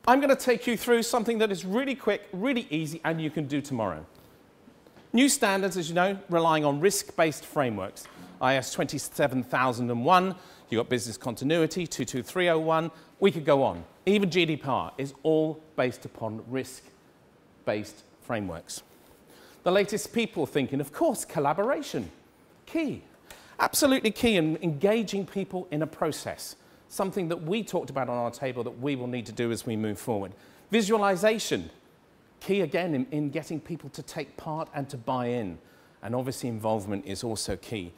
I'm going to take you through something that is really quick, really easy, and you can do tomorrow. New standards, as you know, relying on risk-based frameworks. IS 27001, you've got business continuity, 22301, we could go on. Even GDPR is all based upon risk-based frameworks. The latest people thinking, of course, collaboration, key. Absolutely key in engaging people in a process. Something that we talked about on our table that we will need to do as we move forward. Visualization, key again in getting people to take part and to buy in. And obviously involvement is also key.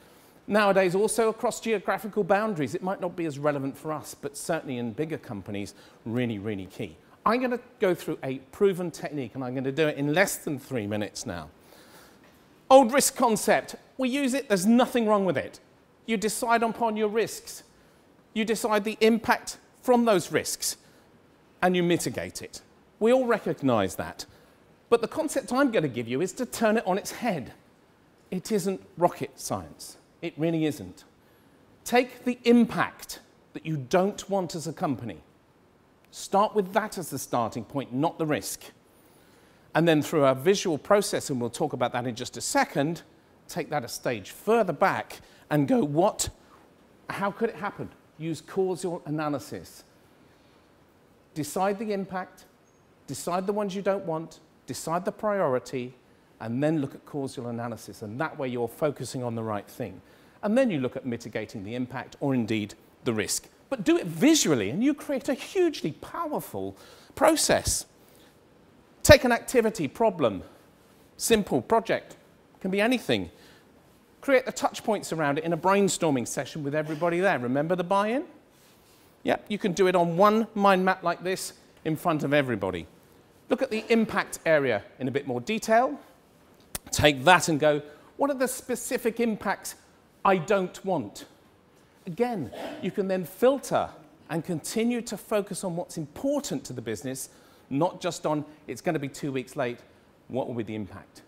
Nowadays also across geographical boundaries, it might not be as relevant for us, but certainly in bigger companies, really, really key. I'm going to go through a proven technique and I'm going to do it in less than 3 minutes now. Old risk concept, we use it, there's nothing wrong with it. You decide upon your risks. You decide the impact from those risks and you mitigate it. We all recognize that. But the concept I'm going to give you is to turn it on its head. It isn't rocket science. It really isn't. Take the impact that you don't want as a company. Start with that as the starting point, not the risk. And then through a visual process, and we'll talk about that in just a second, take that a stage further back and go, how could it happen? Use causal analysis. Decide the impact, decide the ones you don't want, decide the priority, and then look at causal analysis. And that way you're focusing on the right thing. And then you look at mitigating the impact or indeed the risk. But do it visually and you create a hugely powerful process. Take an activity, problem, simple project, can be anything. Create the touch points around it in a brainstorming session with everybody there. Remember the buy-in? Yep, you can do it on one mind map like this in front of everybody. Look at the impact area in a bit more detail. Take that and go, what are the specific impacts I don't want? Again, you can then filter and continue to focus on what's important to the business, not just on, it's going to be 2 weeks late, what will be the impact?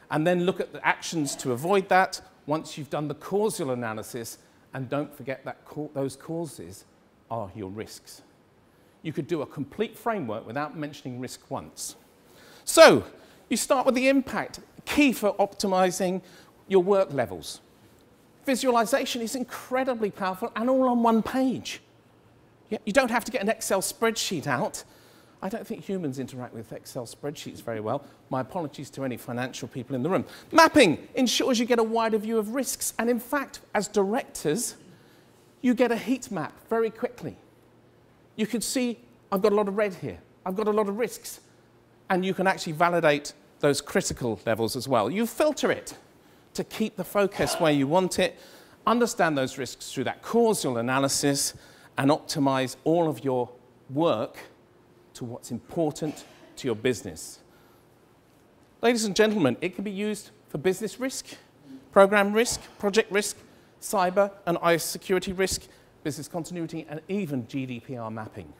And then look at the actions to avoid that once you've done the causal analysis, and don't forget that those causes are your risks. You could do a complete framework without mentioning risk once. So, you start with the impact, key for optimizing your work levels. Visualization is incredibly powerful and all on one page. You don't have to get an Excel spreadsheet out. I don't think humans interact with Excel spreadsheets very well. My apologies to any financial people in the room. Mapping ensures you get a wider view of risks. And in fact, as directors, you get a heat map very quickly. You can see, I've got a lot of red here. I've got a lot of risks. And you can actually validate those critical levels as well. You filter it to keep the focus where you want it, understand those risks through that causal analysis, and optimize all of your work to what's important to your business. Ladies and gentlemen, it can be used for business risk, program risk, project risk, cyber and IS security risk, business continuity, and even GDPR mapping.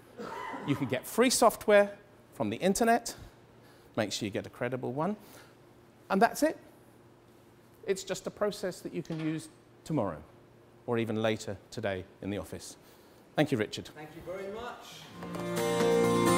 You can get free software from the internet. Make sure you get a credible one. And that's it. It's just a process that you can use tomorrow or even later today in the office. Thank you, Richard. Thank you very much.